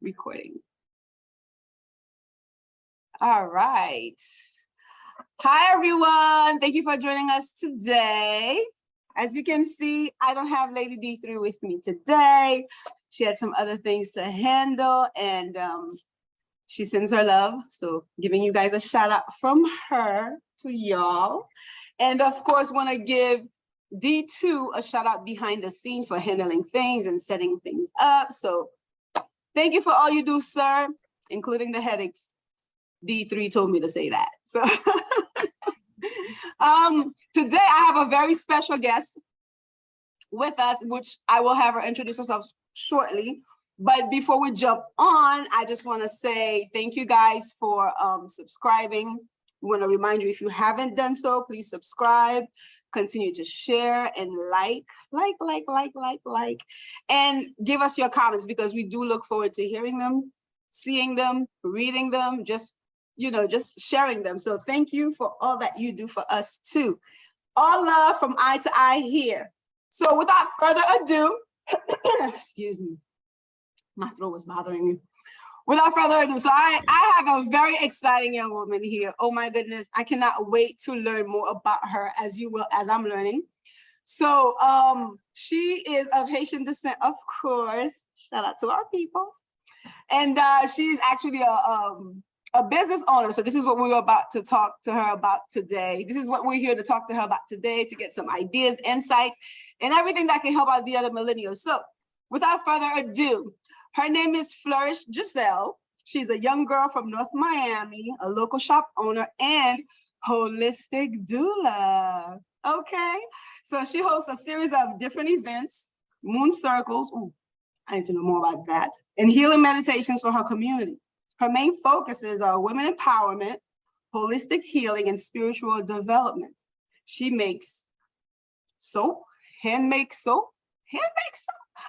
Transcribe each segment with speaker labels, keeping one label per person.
Speaker 1: Recording. All right. Hi, everyone. Thank you for joining us today. As you can see, I don't have Lady D3 with me today. She had some other things to handle, and she sends her love. So giving you guys a shout out from her to y'all. And of course, want to give D2 a shout out behind the scene for handling things and setting things up. So thank you for all you do, sir, including the headaches. D3 told me to say that. So today I have a very special guest with us, which I will have her introduce herself shortly. But before we jump on, I just want to say thank you guys for subscribing. We want to remind you, if you haven't done so, please subscribe, continue to share and like, and give us your comments, because we do look forward to hearing them, seeing them, reading them, just sharing them. So thank you for all that you do for us too. All love from eye to eye here. So without further ado, excuse me, my throat was bothering me. Without further ado, so I have a very exciting young woman here. Oh my goodness, I cannot wait to learn more about her, as you will, as I'm learning. So she is of Haitian descent, of course. Shout out to our people. And she's actually a business owner. So this is what we're about to talk to her about today. This is what we're here to talk to her about today, to get some ideas, insights, and everything that can help out the other millennials. So without further ado, her name is Flourished Giselle. She's a young girl from North Miami, a local shop owner and holistic doula. Okay, so she hosts a series of different events, moon circles. Ooh, I need to know more about that, and healing meditations for her community. Her main focuses are women empowerment, holistic healing, and spiritual development. She makes soap, handmade soap.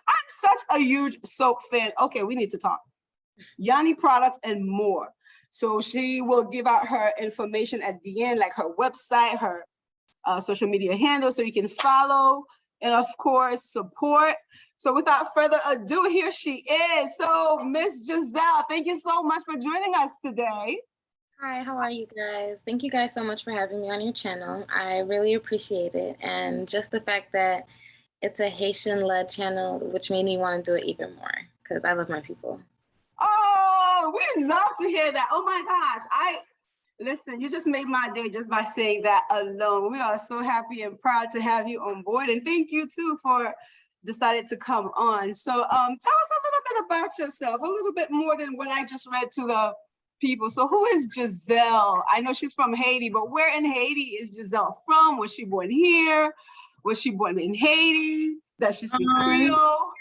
Speaker 1: I'm such a huge soap fan. Okay, we need to talk. Yoni products and more. So she will give out her information at the end, like her website, her social media handle, so you can follow and of course support. So without further ado, here she is. So Miss Giselle, thank you so much for joining us today.
Speaker 2: Hi, how are you guys? Thank you guys so much for having me on your channel. I really appreciate it. And just the fact that it's a Haitian-led channel, which made me want to do it even more, because I love my people.
Speaker 1: Oh, we love to hear that. Oh my gosh. Listen, you just made my day just by saying that alone. We are so happy and proud to have you on board. And thank you too for decided to come on. So tell us a little bit about yourself, a little bit more than what I just read to the people. So who is Giselle? I know she's from Haiti, but where in Haiti is Giselle from? Was she born here? Was she born in Haiti? Does she speak Creole?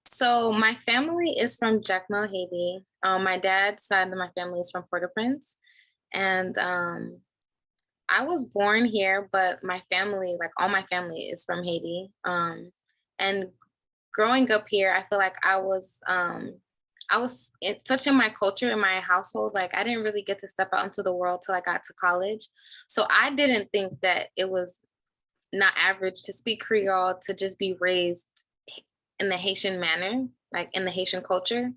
Speaker 2: So my family is from Jacmel, Haiti. My dad's side of my family is from Port-au-Prince. And I was born here, but my family, like all my family is from Haiti. And growing up here, I feel like it's such in my culture, in my household, like I didn't really get to step out into the world till I got to college. So I didn't think that it was not average to speak Creole, to just be raised in the Haitian manner, like in the Haitian culture.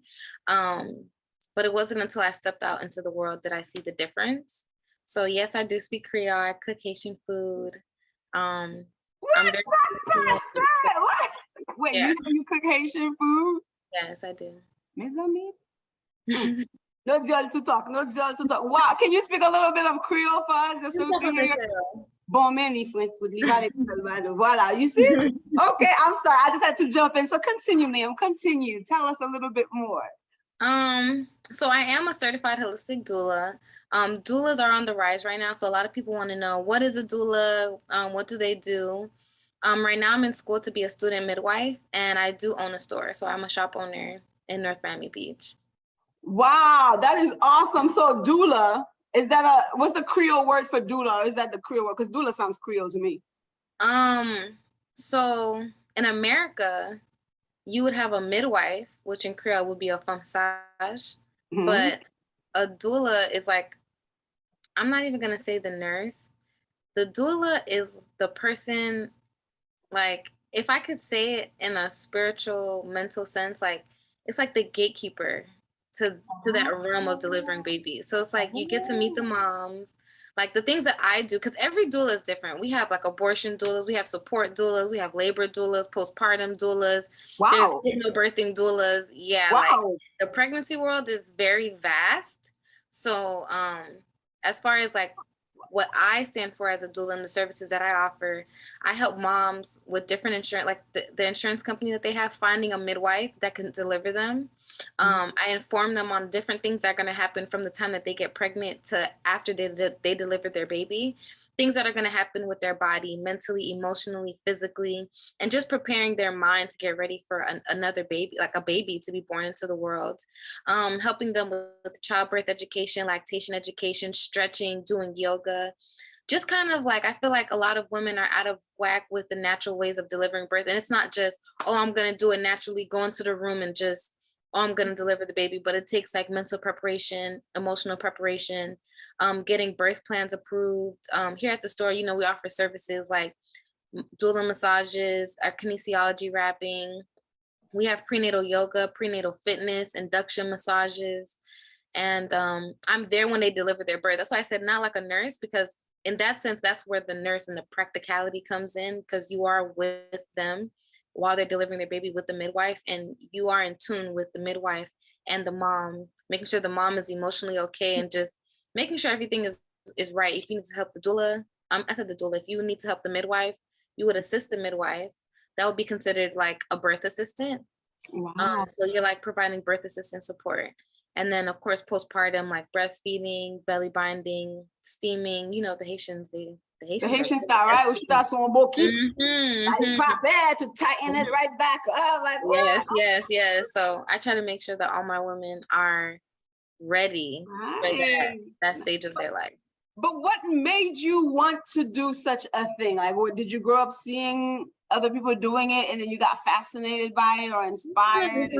Speaker 2: But it wasn't until I stepped out into the world that I see the difference. So yes, I do speak Creole. I cook Haitian food.
Speaker 1: Wait, yeah. You say you cook Haitian food?
Speaker 2: Yes, I do.
Speaker 1: Mes amis? No deal to talk, no deal to talk. Wow, can you speak a little bit of Creole for us? Just so we can hear? Bon, many voila, you see? Okay, I'm sorry, I just had to jump in. So continue, ma'am, continue. Tell us a little bit more.
Speaker 2: So I am a certified holistic doula. Doulas are on the rise right now. So a lot of people want to know, what is a doula? What do they do? Right now I'm in school to be a student midwife, and I do own a store. So I'm a shop owner in North Miami Beach.
Speaker 1: Wow, that is awesome. So doula, is that what's the Creole word for doula? Or is that the Creole word? Because doula sounds Creole to me.
Speaker 2: So in America, you would have a midwife, which in Creole would be a femme sage, but a doula is like, I'm not even gonna say the nurse. The doula is the person, like, if I could say it in a spiritual, mental sense, like it's like the gatekeeper to that realm of delivering babies. So it's like you get to meet the moms, like the things that I do, because every doula is different. We have like abortion doulas, we have support doulas, we have labor doulas, postpartum doulas, there's
Speaker 1: Wow.
Speaker 2: hypnobirthing doulas. Yeah, like
Speaker 1: Wow.
Speaker 2: the pregnancy world is very vast. So as far as like what I stand for as a doula and the services that I offer, I help moms with different insurance, like the insurance company that they have, finding a midwife that can deliver them. I inform them on different things that are going to happen from the time that they get pregnant to after they deliver their baby, things that are going to happen with their body, mentally, emotionally, physically, and just preparing their mind to get ready for another baby, like a baby to be born into the world. Helping them with childbirth education, lactation education, stretching, doing yoga. Just kind of like, I feel like a lot of women are out of whack with the natural ways of delivering birth. And it's not just, oh, I'm going to do it naturally, go into the room and just, oh, I'm going to deliver the baby. But it takes like mental preparation, emotional preparation, getting birth plans approved. Here at the store, you know, we offer services like doula massages, our kinesiology wrapping. We have prenatal yoga, prenatal fitness, induction massages. And I'm there when they deliver their birth. That's why I said not like a nurse, because in that sense, that's where the nurse and the practicality comes in, because you are with them while they're delivering their baby with the midwife, and you are in tune with the midwife and the mom, making sure the mom is emotionally okay, and just making sure everything is right. If you need to help the doula, I said the doula, if you need to help the midwife, you would assist the midwife. That would be considered like a birth assistant.
Speaker 1: Wow.
Speaker 2: So you're like providing birth assistant support. And then of course, postpartum, like breastfeeding, belly binding, steaming, you know, the Haitians, the
Speaker 1: The
Speaker 2: Haitians are
Speaker 1: Haitian style, right? We should have some boki.
Speaker 2: Mhm.
Speaker 1: Like there to tighten it right back up. Like
Speaker 2: Yes,
Speaker 1: what?
Speaker 2: yes. So I try to make sure that all my women are ready for
Speaker 1: Right.
Speaker 2: that stage of their life.
Speaker 1: But what made you want to do such a thing? Like, what, did you grow up seeing other people doing it and then you got fascinated by it or inspired?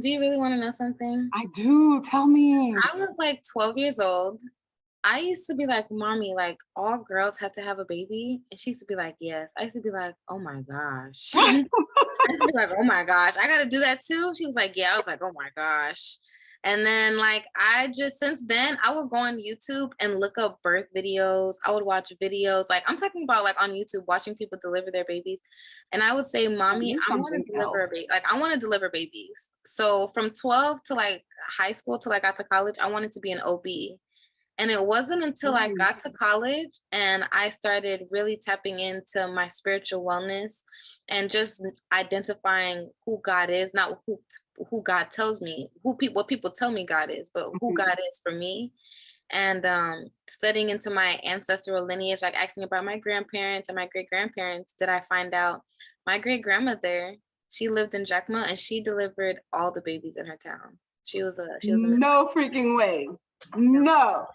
Speaker 2: Do you really want to know something?
Speaker 1: I do. Tell me.
Speaker 2: I was like 12 years old. I used to be like, Mommy, like all girls have to have a baby. And she used to be like, yes. I used to be like, oh my gosh. I used to be like, oh my gosh, I got to do that too. She was like, yeah. I was like, oh my gosh. And then like, since then, I would go on YouTube and look up birth videos. I would watch videos. Like I'm talking about like on YouTube, watching people deliver their babies. And I would say, Mommy, I want to deliver a baby. Like I want to deliver babies. So from 12 to like high school till I got to college, I wanted to be an OB. And it wasn't until I got to college and I started really tapping into my spiritual wellness and just identifying who God is, not who God tells me, what people tell me God is, but who God is for me. And studying into my ancestral lineage, like asking about my grandparents and my great grandparents, did I find out my great grandmother, she lived in Jackma and she delivered all the babies in her town. She was a
Speaker 1: no freaking way. No.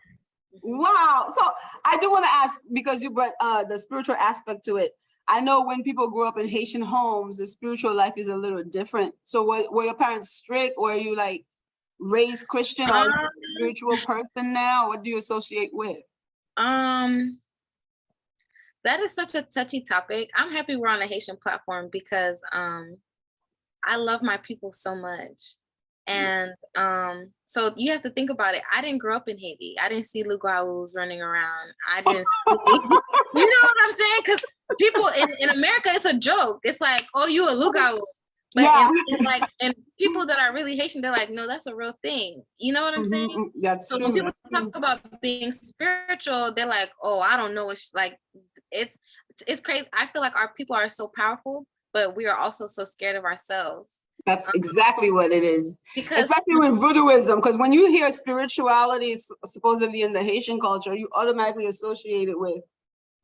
Speaker 1: Wow. So I do want to ask, because you brought the spiritual aspect to it. I know when people grow up in Haitian homes, the spiritual life is a little different. So were your parents strict, or are you like raised Christian, or are you a spiritual person now? What do you associate with?
Speaker 2: That is such a touchy topic. I'm happy we're on a Haitian platform because I love my people so much. And so you have to think about it. I didn't grow up in Haiti. I didn't see Lugaus running around. I didn't see, you know what I'm saying? Because people in America, it's a joke. It's like, oh, you a Lugau. But
Speaker 1: Yeah.
Speaker 2: and people that are really Haitian, they're like, no, that's a real thing. You know what I'm saying?
Speaker 1: That's
Speaker 2: so
Speaker 1: true.
Speaker 2: When people talk about being spiritual, they're like, oh, I don't know. It's like, it's crazy. I feel like our people are so powerful, but we are also so scared of ourselves.
Speaker 1: That's exactly what it is. Especially with voodooism, because when you hear spirituality supposedly in the Haitian culture, you automatically associate it with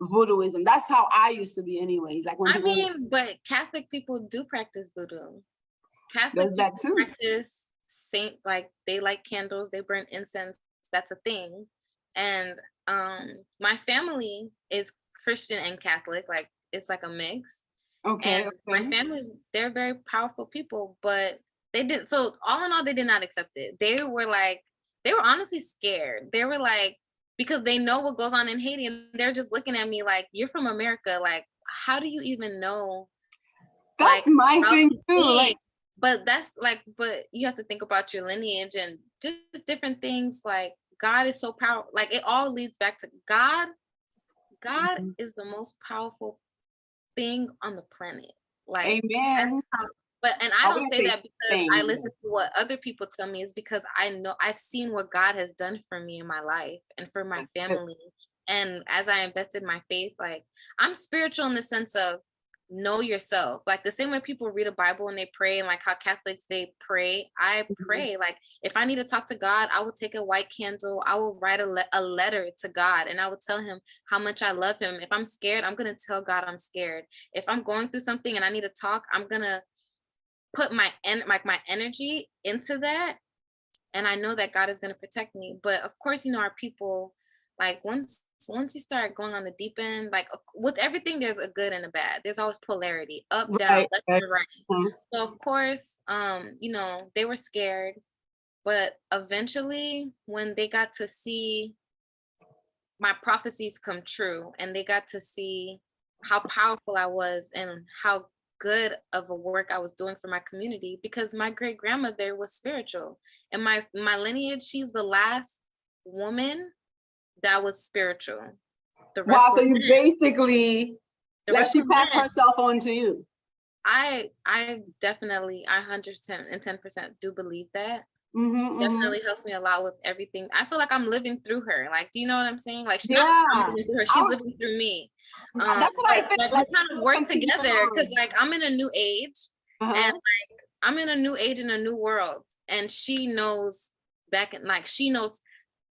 Speaker 1: voodooism. That's how I used to be anyways. Like when
Speaker 2: but Catholic people do practice voodoo.
Speaker 1: Catholic people that too.
Speaker 2: Practice like they light candles, they burn incense. That's a thing. And my family is Christian and Catholic, like it's like a mix. Okay. My family's, they're very powerful people, but so all in all, they did not accept it. They were honestly scared. They were like, because they know what goes on in Haiti, and they're just looking at me like, you're from America. Like, how do you even know?
Speaker 1: That's my thing too. Like,
Speaker 2: but that's like, but you have to think about your lineage and just different things. Like God is so powerful. Like it all leads back to God. God
Speaker 1: Mhm.
Speaker 2: is the most powerful thing on the planet. Like that's
Speaker 1: Amen.
Speaker 2: how, but and I
Speaker 1: I
Speaker 2: don't
Speaker 1: wouldn't
Speaker 2: say
Speaker 1: say
Speaker 2: that because I
Speaker 1: thing.
Speaker 2: listen to what other people tell me. Is because I know I've seen what God has done for me in my life and for my
Speaker 1: That's it.
Speaker 2: family. And as I invested my faith, like I'm spiritual in the sense of know yourself. Like the same way people read a Bible and they pray, and like how Catholics they pray, I
Speaker 1: Mhm.
Speaker 2: pray. Like if I need to talk to God, I will take a white candle, I will write a letter to God, and I will tell him how much I love him. If I'm scared, I'm gonna tell God I'm scared. If I'm going through something and I need to talk, I'm gonna put my energy into that, and I know that God is going to protect me. But of course, our people, like once you start going on the deep end, like with everything, there's a good and a bad. There's always polarity, up, down,
Speaker 1: Right.
Speaker 2: left,
Speaker 1: Right.
Speaker 2: and right.
Speaker 1: Mhm.
Speaker 2: So of course, they were scared, but eventually, when they got to see my prophecies come true, and they got to see how powerful I was and how good of a work I was doing for my community, because my great grandmother was spiritual, and my lineage, she's the last woman that was spiritual. The
Speaker 1: Wow.
Speaker 2: rest
Speaker 1: So
Speaker 2: were
Speaker 1: you
Speaker 2: men.
Speaker 1: basically,
Speaker 2: The
Speaker 1: like,
Speaker 2: rest
Speaker 1: she
Speaker 2: were
Speaker 1: passed
Speaker 2: men.
Speaker 1: herself on to you.
Speaker 2: I definitely, I 110% do believe that. She
Speaker 1: Mm-hmm, mm-hmm.
Speaker 2: definitely helps me a lot with everything. I feel like I'm living through her. Like, do you know what I'm saying? Like, not I'm
Speaker 1: Yeah.
Speaker 2: living through her,
Speaker 1: I
Speaker 2: she's
Speaker 1: was,
Speaker 2: living through me.
Speaker 1: that's what I think.
Speaker 2: But we
Speaker 1: Like,
Speaker 2: kind
Speaker 1: you
Speaker 2: of
Speaker 1: will
Speaker 2: work
Speaker 1: continue
Speaker 2: together because
Speaker 1: on.
Speaker 2: like I'm in a new age, and
Speaker 1: Uh-huh.
Speaker 2: I'm in a new age in a new world. And she knows she knows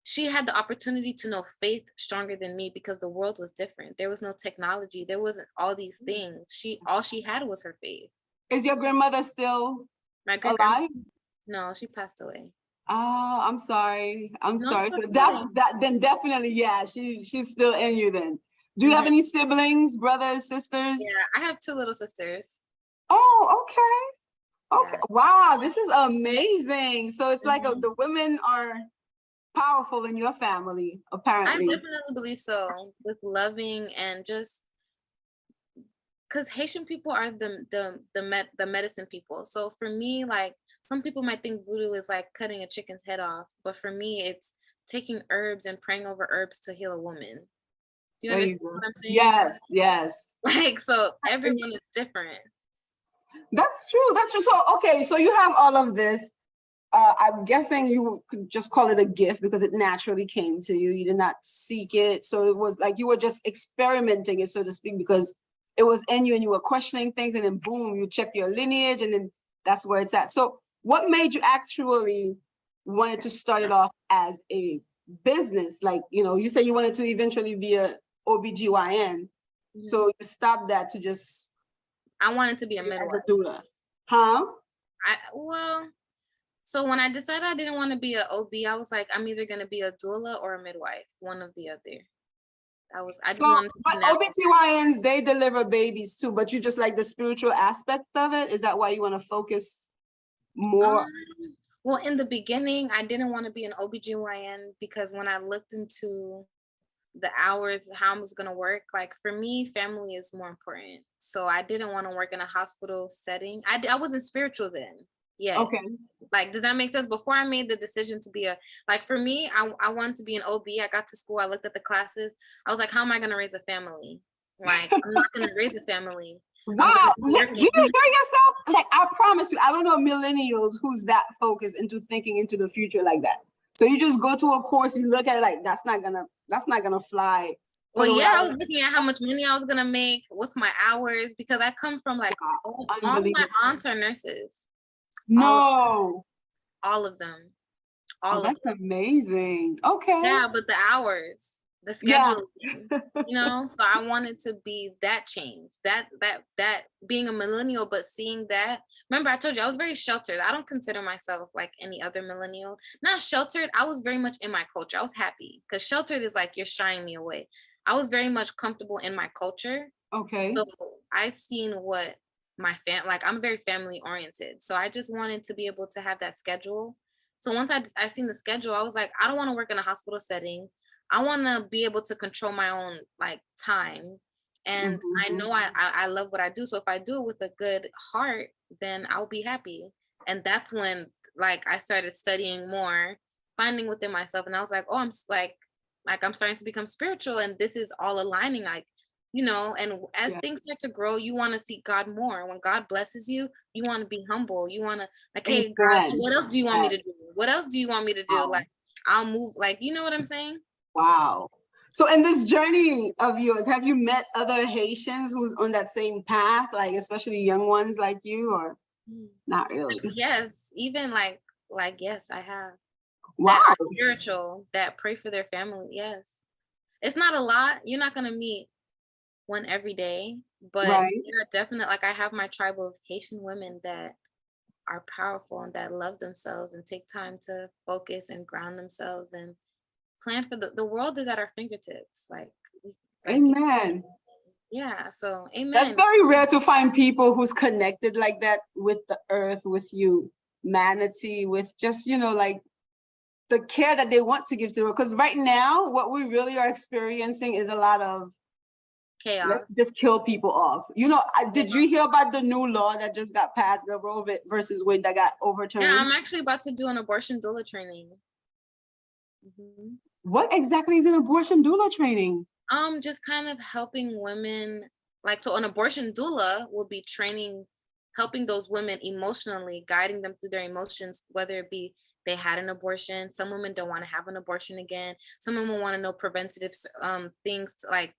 Speaker 2: she had the opportunity to know faith stronger than me because the world was different. There was no technology. There wasn't all these things. All she had was her faith.
Speaker 1: Is your grandmother still
Speaker 2: My great grandma,
Speaker 1: alive?
Speaker 2: no, she passed away.
Speaker 1: Oh, I'm sorry. I'm
Speaker 2: No,
Speaker 1: sorry.
Speaker 2: it's
Speaker 1: So that
Speaker 2: okay.
Speaker 1: that then definitely, yeah, she's still in you then. Do you have
Speaker 2: Mhm.
Speaker 1: any siblings, brothers, sisters?
Speaker 2: Yeah, I have two little sisters.
Speaker 1: Oh, okay. Okay.
Speaker 2: Yeah.
Speaker 1: Wow, this is amazing. So it's like
Speaker 2: Mhm.
Speaker 1: the women are powerful in your family,
Speaker 2: I
Speaker 1: apparently.
Speaker 2: definitely believe so. With loving and just because Haitian people are the medicine people. So for me, like some people might think voodoo is like cutting a chicken's head off, but for me, it's taking herbs and praying over herbs to heal a woman. Do you
Speaker 1: There you
Speaker 2: understand
Speaker 1: go.
Speaker 2: what I'm saying?
Speaker 1: Yes, yes.
Speaker 2: Like, so everyone is different.
Speaker 1: That's true. That's true. So, okay, so you have all of this. I'm guessing you could just call it a gift because it naturally came to you. You did not seek it. So it was like you were just experimenting it, so to speak, because it was in you and you were questioning things, and then boom, you check your lineage, and then that's where it's at. So, what made you actually wanted to start it off as a business? Like, you said you wanted to eventually be a OBGYN.
Speaker 2: Mhm.
Speaker 1: So you stopped that to just
Speaker 2: I wanted to be a
Speaker 1: be as
Speaker 2: midwife.
Speaker 1: a doula. Huh?
Speaker 2: Well, so when I decided I didn't want to be an OB, I was like, I'm either gonna be a doula or a midwife, one of the other. I just
Speaker 1: So,
Speaker 2: wanted to
Speaker 1: but
Speaker 2: do natural.
Speaker 1: OBGYNs, they deliver babies too, but you just like the spiritual aspect of it? Is that why you want to focus more?
Speaker 2: Well, in the beginning, I didn't want to be an OBGYN because when I looked into the hours, how I was going to work, like for me, family is more important. So I didn't want to work in a hospital setting. I wasn't spiritual then yet.
Speaker 1: Okay.
Speaker 2: Like, does that make sense? Before I made the decision to be like for me, I wanted to be an OB. I got to school, I looked at the classes. I was like, how am I going to raise a family? Like, I'm not going to raise a family. I'm going
Speaker 1: Wow.
Speaker 2: to be
Speaker 1: Do
Speaker 2: working.
Speaker 1: you hear yourself? Like, I promise you, I don't know millennials who's that focused into thinking into the future like that. So you just go to a course, you look at it like that's not gonna fly for
Speaker 2: Well,
Speaker 1: the way
Speaker 2: yeah,
Speaker 1: I
Speaker 2: I
Speaker 1: was
Speaker 2: was
Speaker 1: like,
Speaker 2: looking at how much money I was gonna make, what's my hours, because I come from like all my
Speaker 1: unbelievable.
Speaker 2: aunts are nurses, all
Speaker 1: No.
Speaker 2: all of them,
Speaker 1: Oh,
Speaker 2: all of
Speaker 1: that's
Speaker 2: them.
Speaker 1: amazing. Okay.
Speaker 2: Yeah, but the hours, the
Speaker 1: Yeah.
Speaker 2: scheduling, so I wanted to be that change, that being a millennial, but seeing that. Remember, I told you I was very sheltered. I don't consider myself like any other millennial. Not sheltered. I was very much in my culture. I was happy because sheltered is like you're shying me away. I was very much comfortable in my culture.
Speaker 1: Okay.
Speaker 2: So I seen what like I'm very family oriented. So I just wanted to be able to have that schedule. So once I seen the schedule, I was like, I don't want to work in a hospital setting. I want to be able to control my own like time And I know I love what I do. So if I do it with a good heart, then I'll be happy. And that's when like I started studying more, finding within myself. And I was like, oh, I'm starting to become spiritual, and this is all aligning. Like, you know, and as things start to grow, you want to seek God more. When God blesses you, you want to be humble. You want to like, hey, God, so what else do you want me to do? What else do you want me to do? Like, I'll move. Like, you know what I'm saying?
Speaker 1: Wow. So in this journey of yours, have you met other Haitians who's on that same path, like especially young ones like you, or not really?
Speaker 2: Yes, even like yes, I have.
Speaker 1: Wow.
Speaker 2: That are spiritual, that pray for their family. Yes. It's not a lot. You're not gonna meet one every day, but they're definitely, like, I have my tribe of Haitian women that are powerful and that love themselves and take time to focus and ground themselves and plan for the world is at our fingertips. Like
Speaker 1: amen.
Speaker 2: Yeah, so amen.
Speaker 1: That's very rare to find people who's connected like that with the earth, with humanity, with just, you know, like the care that they want to give to her. Because right now, what we really are experiencing is a lot of
Speaker 2: chaos.
Speaker 1: Let's just kill people off. You know, did you hear about the new law that just got passed, the Roe versus Wade, that got overturned?
Speaker 2: Yeah, I'm actually about to do an abortion doula training.
Speaker 1: What exactly is an abortion doula training?
Speaker 2: Just kind of helping women, like, so an abortion doula will be helping those women emotionally, guiding them through their emotions, whether it be they had an abortion. Some women don't want to have an abortion again. Some women want to know preventative things, like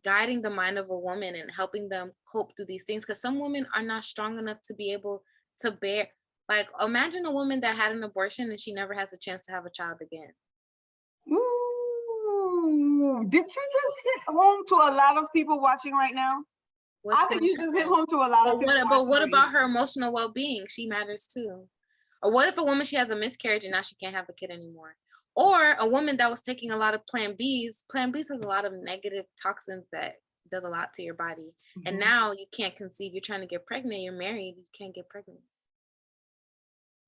Speaker 2: guiding the mind of a woman and helping them cope through these things, because some women are not strong enough to be able to bear. Like, imagine a woman that had an abortion and she never has a chance to have a child again.
Speaker 1: Ooh, did you just hit home to a lot of people watching right now? I think you just hit home to a lot of people.
Speaker 2: But what about her emotional well-being? She matters too. Or what if a woman, she has a miscarriage and now she can't have a kid anymore? Or a woman that was taking a lot of Plan Bs. Plan Bs has a lot of negative toxins that does a lot to your body. And now you can't conceive. You're trying to get pregnant. You're married. You can't get pregnant.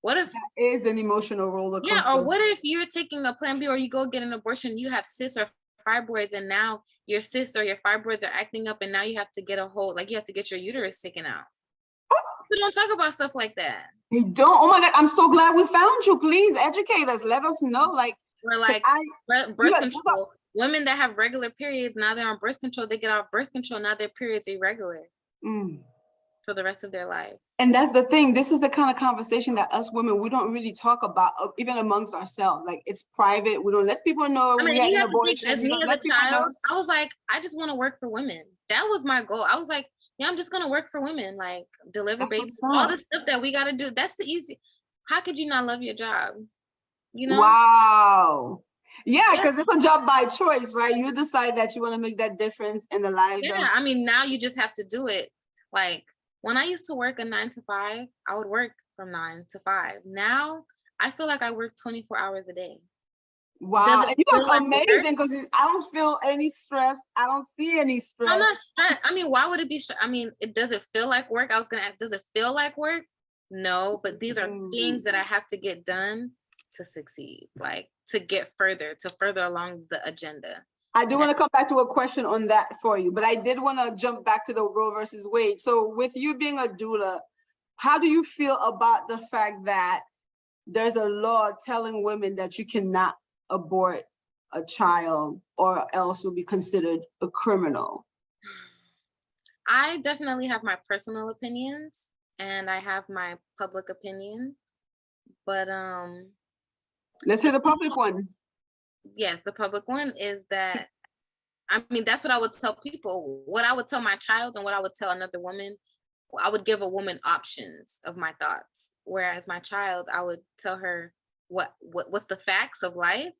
Speaker 2: What if
Speaker 1: that is an emotional roller coaster?
Speaker 2: Yeah, or what if you're taking a Plan B, or you go get an abortion, you have cysts or fibroids, and now your cysts or your fibroids are acting up, and now you have to get you have to get your uterus taken out. We don't talk about stuff like that.
Speaker 1: We don't. Oh my God, I'm so glad we found you. Please educate us. Let us know. Like,
Speaker 2: or like birth control. Women that have regular periods, now they're on birth control. They get off birth control. Now their periods irregular for the rest of their life.
Speaker 1: And that's the thing. This is the kind of conversation that us women, we don't really talk about, even amongst ourselves. Like, it's private. We don't let people know we had an abortion.
Speaker 2: As me as a child, I was like, I just want to work for women. That was my goal. I was like, yeah, I'm just going to work for women, like deliver babies, all the stuff that we got to do. That's the easy. How could you not love your job? You know?
Speaker 1: Wow. Yeah, because it's a job by choice, right? You decide that you want to make that difference in the lives.
Speaker 2: Yeah, I mean, now you just have to do it. Like, when I used to work a 9 to 5, I would work from 9 to 5. Now I feel like I work 24 hours a day.
Speaker 1: Wow, and you look amazing, because I don't feel any stress. I don't see any stress.
Speaker 2: I'm not stressed. I mean, why would it be I mean, does it feel like work? I was gonna ask, does it feel like work? No, but these are things that I have to get done to succeed, like to get further along the agenda.
Speaker 1: I do want to come back to a question on that for you, but I did want to jump back to the Roe versus Wade. So with you being a doula, how do you feel about the fact that there's a law telling women that you cannot abort a child or else will be considered a criminal?
Speaker 2: I definitely have my personal opinions and I have my public opinion, but
Speaker 1: let's hear the public one.
Speaker 2: Yes, the public one is that, I mean, that's what I would tell people. What I would tell my child and what I would tell another woman, I would give a woman options of my thoughts. Whereas my child, I would tell her what's the facts of life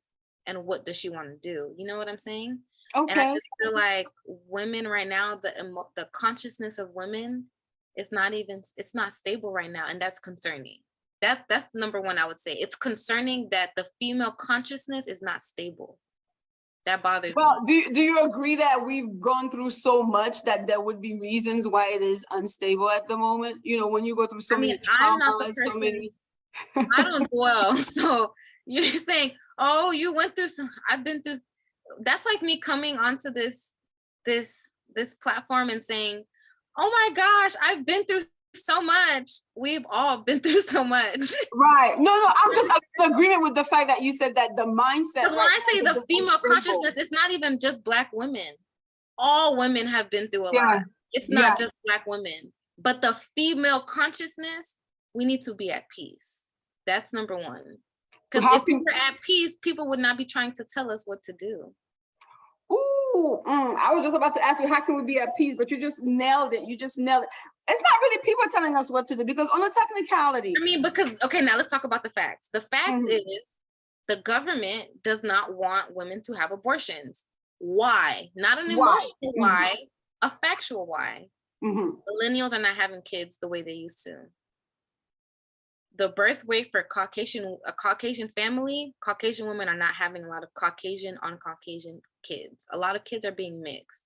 Speaker 2: and what does she want to do. You know what I'm saying? Okay. And I just feel like women right now, the consciousness of women is it's not stable right now. And that's concerning. That's number one, I would say. It's concerning that the female consciousness is not stable. That bothers me.
Speaker 1: Do you agree that we've gone through so much that there would be reasons why it is unstable at the moment? You know, when you go through so many traumas, so many.
Speaker 2: I don't dwell. So you're saying, oh, you went through I've been through. That's like me coming onto this this platform and saying, oh my gosh, I've been through so much. We've all been through so much.
Speaker 1: Right. No, I'm just in agreement with the fact that you said that the mindset.
Speaker 2: When I say the female consciousness, it's not even just Black women. All women have been through a lot. It's not just Black women, but the female consciousness, we need to be at peace. That's number one. Because if we were at peace, people would not be trying to tell us what to do.
Speaker 1: Ooh, I was just about to ask you, how can we be at peace? But you just nailed it. It's not really people telling us what to do, because on a technicality.
Speaker 2: I mean, okay, now let's talk about the facts. The fact is the government does not want women to have abortions. Why? Not an emotional why, a factual why. Millennials are not having kids the way they used to. The birth rate for a Caucasian family, Caucasian women are not having a lot of Caucasian on Caucasian kids. A lot of kids are being mixed.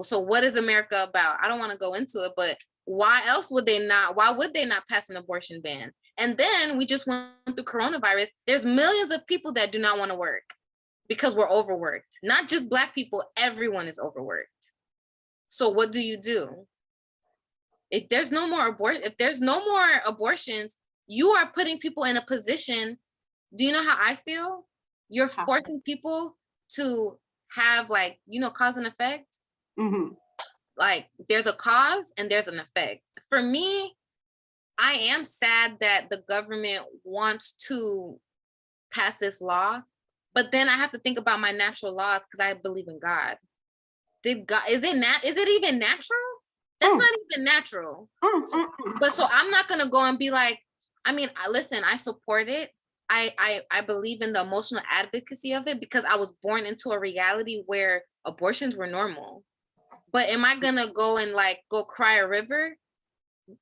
Speaker 2: So what is America about? I don't want to go into it, but why would they not pass an abortion ban? And then we just went through coronavirus. There's millions of people that do not want to work because we're overworked. Not just Black people, everyone is overworked. So what do? If there's no more abortions, you are putting people in a position. Do you know how I feel? You're forcing people to have, like, cause and effect. Like, there's a cause and there's an effect. For me, I am sad that the government wants to pass this law, but then I have to think about my natural laws because I believe in God. Is it even natural? That's not even natural. But so I'm not gonna go and be like, listen, I support it. I believe in the emotional advocacy of it because I was born into a reality where abortions were normal. But am I gonna go and go cry a river?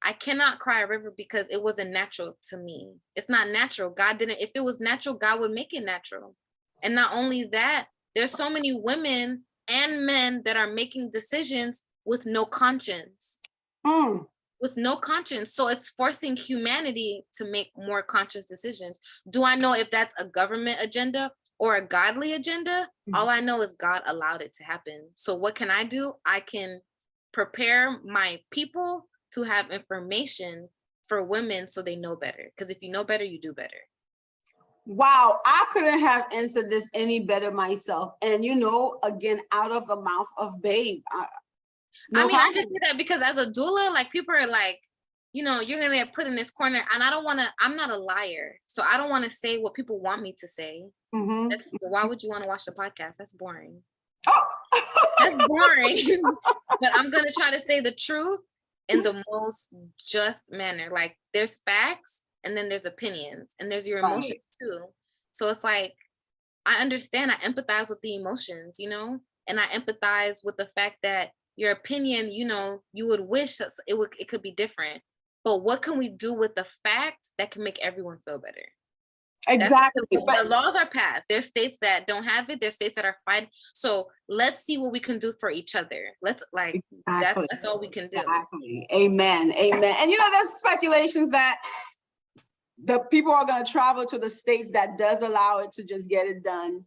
Speaker 2: I cannot cry a river because it wasn't natural to me. It's not natural. If it was natural, God would make it natural. And not only that, there's so many women and men that are making decisions with no conscience. With no conscience. So it's forcing humanity to make more conscious decisions. Do I know if that's a government agenda or a godly agenda? All I know is God allowed it to happen. So what can I do? I can prepare my people to have information for women so they know better. Because if you know better, you do better.
Speaker 1: Wow, I couldn't have answered this any better myself. And again, out of the mouth of babe.
Speaker 2: I just did that because as a doula, people are like, you're gonna get put in this corner, and I'm not a liar, so I don't want to say what people want me to say. Why would you want to watch the podcast? That's boring. That's boring. But I'm gonna try to say the truth in the most just manner. Like, there's facts, and then there's opinions, and there's your emotions too. So it's like, I understand, I empathize with the emotions, and I empathize with the fact that your opinion, you would wish it could be different. But what can we do with the fact that can make everyone feel better?
Speaker 1: Exactly.
Speaker 2: The laws are passed. There's states that don't have it. There's states that are fighting. So let's see what we can do for each other. Let's that's all we can do.
Speaker 1: Exactly. Amen. And there's speculations that the people are going to travel to the states that does allow it to just get it done.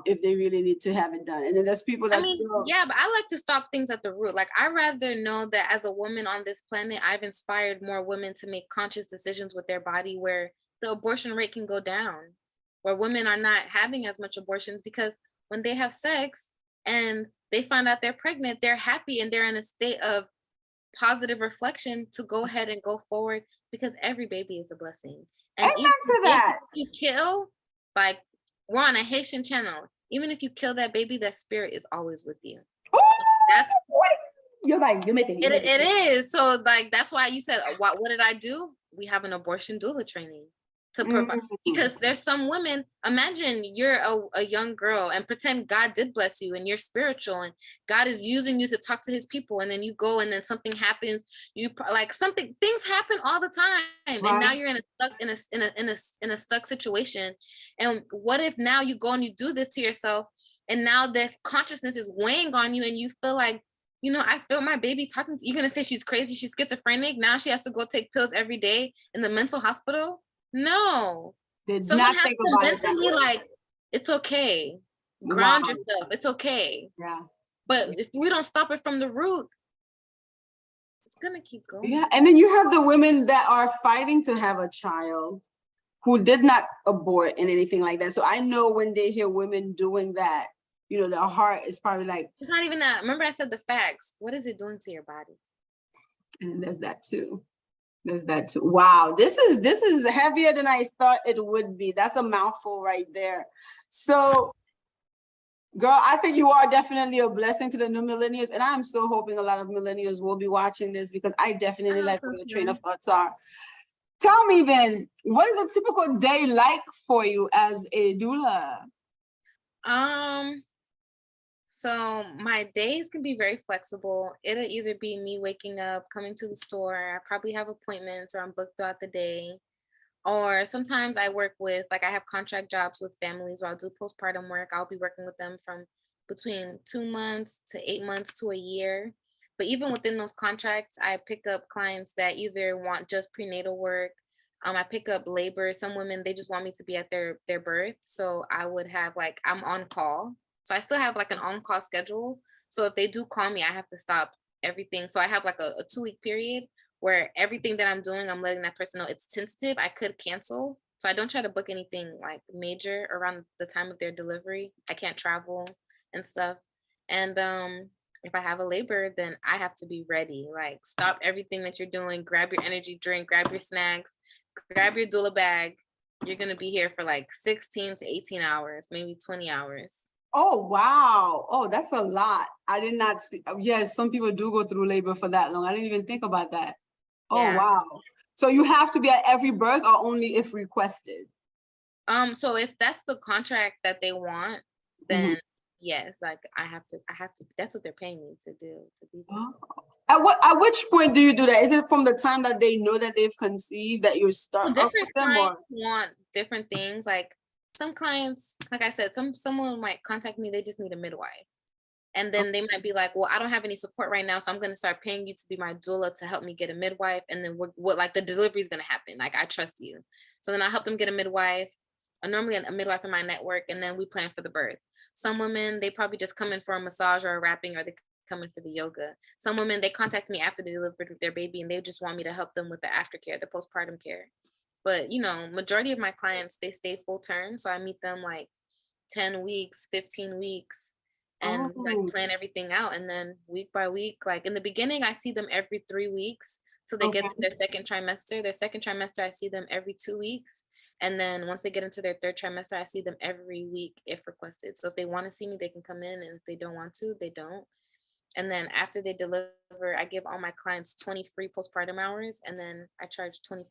Speaker 1: If they really need to have it done. And then there's people that
Speaker 2: but I like to stop things at the root. Like, I rather know that as a woman on this planet, I've inspired more women to make conscious decisions with their body where the abortion rate can go down, where women are not having as much abortions, because when they have sex and they find out they're pregnant, they're happy and they're in a state of positive reflection to go ahead and go forward, because every baby is a blessing. And
Speaker 1: even if
Speaker 2: you kill, we're on a Haitian channel. Even if you kill that baby, that spirit is always with you.
Speaker 1: You're right. You're making it.
Speaker 2: It is. So that's why you said, what did I do? We have an abortion doula training to provide, because there's some women, imagine you're a young girl and pretend God did bless you and you're spiritual and God is using you to talk to his people, and then you go and then something happens, things happen all the time, and now you're in a stuck situation. And what if now you go and you do this to yourself, and now this consciousness is weighing on you, and you feel like, I feel my baby talking to you. You're gonna say she's crazy, she's schizophrenic, now she has to go take pills every day in the mental hospital? No. Someone has to mentally, it's okay. ground
Speaker 1: Wow.
Speaker 2: yourself. It's okay.
Speaker 1: Yeah.
Speaker 2: But if we don't stop it from the root, it's gonna keep going.
Speaker 1: Yeah. And then you have the women that are fighting to have a child who did not abort and anything like that. So I know when they hear women doing that, you know, their heart is probably like,
Speaker 2: It's not even that. Remember I said the facts. What is it doing to your body?
Speaker 1: and there's that too. There's that too. Wow, this is heavier than I thought it would be. That's a mouthful right there. So, girl, I think you are definitely a blessing to the new millennials, and I'm so hoping a lot of millennials will be watching this because I definitely like where your train of thoughts are. Tell me then, what is a typical day like for you as a doula?
Speaker 2: So my days can be very flexible. It'll either be me waking up, coming to the store. I probably have appointments or I'm booked throughout the day. Or sometimes I work with, like I have contract jobs with families where I'll do postpartum work. I'll be working with them from between 2 months to 8 months to a year. But even within those contracts, I pick up clients that either want just prenatal work. I pick up labor. Some women, they just want me to be at their birth. So I would have like, I'm on call. So I still have like an on-call schedule. So if they do call me, I have to stop everything. So I have like a 2-week period where everything that I'm doing, I'm letting that person know it's tentative. I could cancel. So I don't try to book anything like major around the time of their delivery. I can't travel and stuff. And if I have a labor, then I have to be ready. Like stop everything that you're doing, grab your energy drink, grab your snacks, grab your doula bag. You're gonna be here for like 16 to 18 hours, maybe 20 hours.
Speaker 1: Oh, wow. Oh, that's a lot. I did not see. Yes, some people do go through labor for that long. I didn't even think about that. Oh,
Speaker 2: Yeah.
Speaker 1: wow. So you have to be at every birth or only if requested?
Speaker 2: So if that's the contract that they want, then yes, like I have to, that's what they're paying me to do, to be there.
Speaker 1: Oh. At which point do you do that? Is it from the time that they know that they've conceived that you start
Speaker 2: Well,
Speaker 1: off with
Speaker 2: different
Speaker 1: them, or?
Speaker 2: clients want different things. Like some clients, like I said, someone might contact me, they just need a midwife. And then they might be like, well, I don't have any support right now, so I'm going to start paying you to be my doula to help me get a midwife. And then what like the delivery is going to happen. Like I trust you. So then I help them get a midwife, normally a midwife in my network, and then we plan for the birth. Some women, they probably just come in for a massage or a wrapping, or they come in for the yoga. Some women, they contact me after they delivered their baby and they just want me to help them with the aftercare, the postpartum care. But majority of my clients, they stay full term. So I meet them like 10 weeks, 15 weeks, and like
Speaker 1: Oh,
Speaker 2: plan everything out. And then week by week, like in the beginning, I see them every 3 weeks till they get to their second trimester. Their second trimester, I see them every 2 weeks. And then once they get into their third trimester, I see them every week if requested. So if they want to see me, they can come in. And if they don't want to, they don't. And then after they deliver, I give all my clients 20 free postpartum hours. And then I charge $25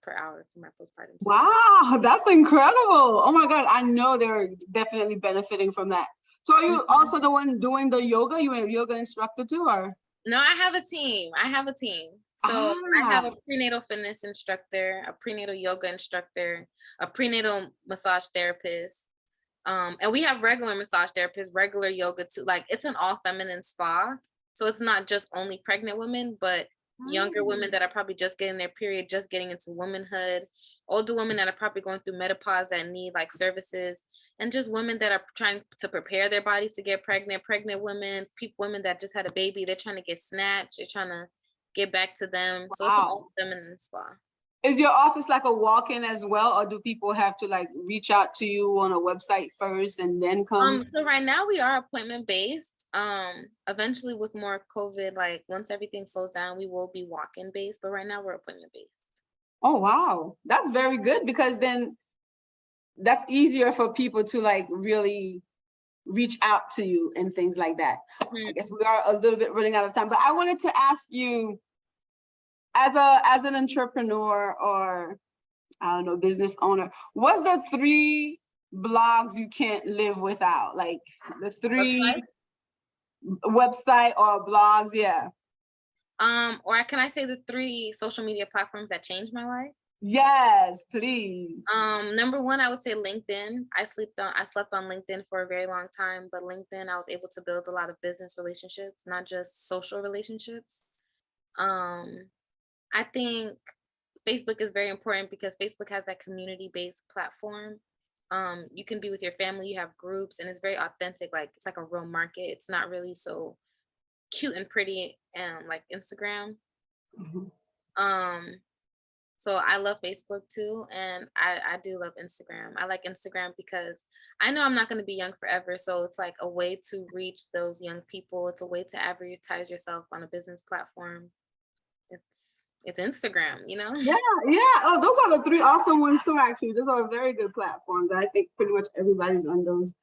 Speaker 2: per hour for my postpartum service.
Speaker 1: wow, that's incredible. Oh my God, I know they're definitely benefiting from that. So are you also the one doing the yoga? You a yoga instructor too, or?
Speaker 2: No, I have a team. So I have
Speaker 1: Ah,
Speaker 2: a prenatal fitness instructor, a prenatal yoga instructor, a prenatal massage therapist. And we have regular massage therapists, regular yoga too. Like it's an all feminine spa. So it's not just only pregnant women, but younger women that are probably just getting their period, just getting into womanhood, older women that are probably going through menopause that need like services, and just women that are trying to prepare their bodies to get pregnant women, women that just had a baby, they're trying to get snatched, they're trying to get back to them. So it's an
Speaker 1: wow.
Speaker 2: all feminine spa.
Speaker 1: Is your office like a walk-in as well, or do people have to like reach out to you on a website first and then come?
Speaker 2: So right now we are appointment based. Eventually with more COVID, like once everything slows down, we will be walk-in based, but right now we're appointment based.
Speaker 1: Oh, wow. That's very good, because then that's easier for people to like really reach out to you and things like that. I guess we are a little bit running out of time, but I wanted to ask you, as an entrepreneur, or I don't know, business owner, what's the 3 blogs you can't live without? Like the 3 website or blogs, yeah.
Speaker 2: Or can I say the 3 social media platforms that changed my life?
Speaker 1: Yes, please.
Speaker 2: Number 1, I would say LinkedIn. I slept on LinkedIn for a very long time, but LinkedIn, I was able to build a lot of business relationships, not just social relationships. I think Facebook is very important because Facebook has that community-based platform. You can be with your family, you have groups, and it's very authentic. Like it's like a real market. It's not really so cute and pretty like Instagram.
Speaker 1: Mhm.
Speaker 2: So I love Facebook too, and I do love Instagram. I like Instagram because I know I'm not going to be young forever, so it's like a way to reach those young people. It's a way to advertise yourself on a business platform. It's Instagram, you know?
Speaker 1: Yeah, yeah. Oh, those are the three awesome ones too, actually. Those are very good platforms. I think pretty much everybody's on those.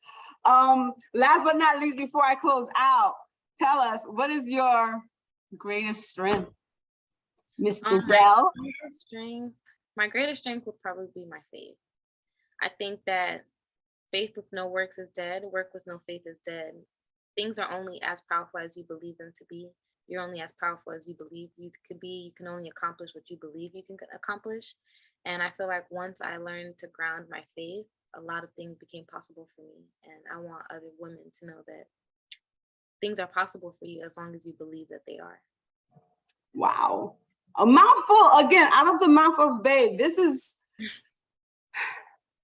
Speaker 1: Last but not least, before I close out, tell us, what is your greatest strength, Miss Giselle?
Speaker 2: My greatest strength would probably be my faith. I think that faith with no works is dead. Work with no faith is dead. Things are only as powerful as you believe them to be. You're only as powerful as you believe you could be. You can only accomplish what you believe you can accomplish. And I feel like once I learned to ground my faith, a lot of things became possible for me. And I want other women to know that things are possible for you as long as you believe that they are.
Speaker 1: Wow. A mouthful, again, out of the mouth of babe. This is,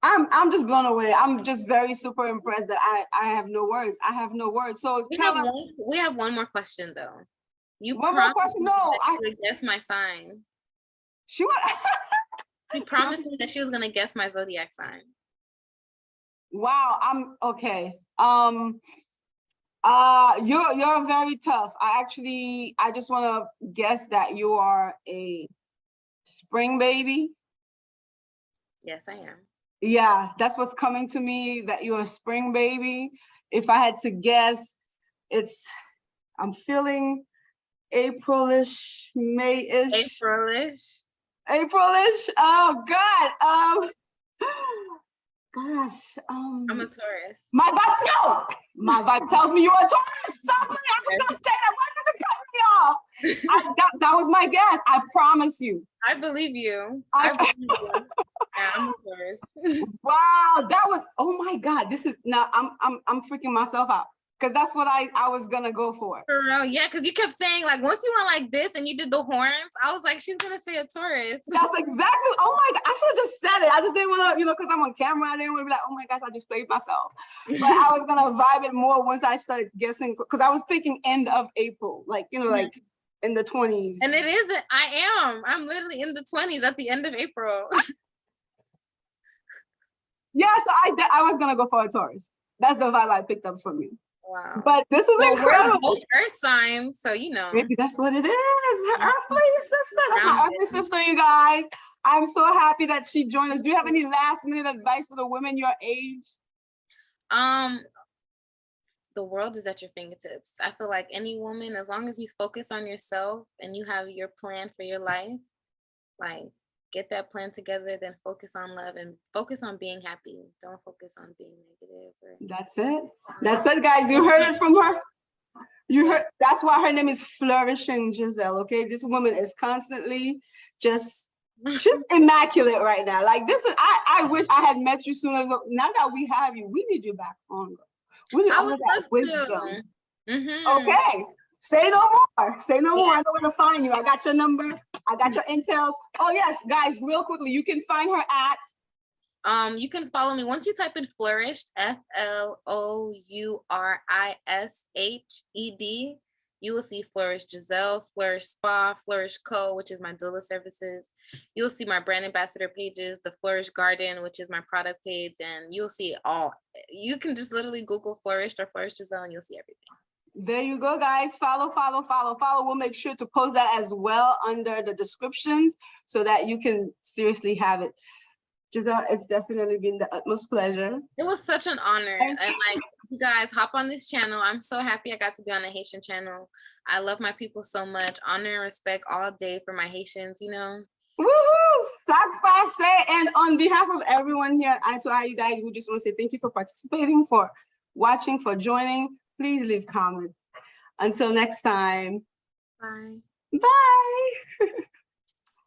Speaker 1: I'm just blown away. I'm just very super impressed that I have no words. I have no words. So
Speaker 2: we have one more question though.
Speaker 1: One more question? No,
Speaker 2: I would guess my sign.
Speaker 1: She
Speaker 2: promised me that she was gonna guess my zodiac sign.
Speaker 1: Wow, I'm okay. You're very tough. I just want to guess that you are a spring baby.
Speaker 2: Yes, I am.
Speaker 1: Yeah, that's what's coming to me, that you're a spring baby. If I had to guess, I'm feeling April-ish, May-ish. April-ish. Oh God. Gosh.
Speaker 2: I'm a Taurus.
Speaker 1: My vibe tells me you're a Taurus. Somebody, I was gonna say that. Why did you cut me off? That was my guess. I promise you.
Speaker 2: I believe you. I believe you. Yeah, I'm a Taurus.
Speaker 1: Wow, that was. Oh my God. This is now. I'm freaking myself out. Because that's what I was gonna go for.
Speaker 2: For real, yeah, because you kept saying, like, once you went like this and you did the horns, I was like, she's gonna say a Taurus.
Speaker 1: That's exactly, oh my God, I should have just said it. I just didn't want to, because I'm on camera, I didn't want to be like, oh my gosh, I just played myself. But I was gonna vibe it more once I started guessing, because I was thinking end of April, like, like in the 20s.
Speaker 2: And it isn't, I'm literally in the 20s at the end of April.
Speaker 1: Yeah, so I was gonna go for a Taurus. That's the vibe I picked up from you.
Speaker 2: Wow.
Speaker 1: But this is incredible.
Speaker 2: We're both earth signs, so
Speaker 1: Maybe that's what it is. Her earthly sister. That's my earthly sister, you guys. I'm so happy that she joined us. Do you have any last minute advice for the women your age?
Speaker 2: The world is at your fingertips. I feel like any woman, as long as you focus on yourself and you have your plan for your life, like get that plan together, then focus on love and focus on being happy. Don't focus on being negative.
Speaker 1: That's it. That's it, guys. You heard it from her. You heard. That's why her name is Flourishing Giselle. Okay, this woman is constantly just immaculate right now. Like this is. I wish I had met you sooner. Now that we have you, we need you back on. We need all of that wisdom. Okay. Say no more. Say no more. I know where to find you. I got your number. I got your intel. Oh yes, guys, real quickly, you can find her at.
Speaker 2: You can follow me once you type in Flourished, FLOURISHED. You will see Flourished Giselle, Flourished Spa, Flourished Co, which is my doula services. You'll see my brand ambassador pages, the Flourished Garden, which is my product page, and you'll see it all. You can just literally Google Flourished or Flourished Giselle, and you'll see everything.
Speaker 1: There you go, guys. Follow. We'll make sure to post that as well under the descriptions so that you can seriously have it. Giselle, it's definitely been the utmost pleasure.
Speaker 2: It was such an honor. And like, you guys, hop on this channel. I'm so happy I got to be on a Haitian channel. I love my people so much. Honor and respect all day for my Haitians,
Speaker 1: Woohoo! And on behalf of everyone here at Eye to Eye, you guys, we just want to say thank you for participating, for watching, for joining. Please leave comments. Until next time.
Speaker 2: Bye.
Speaker 1: Bye.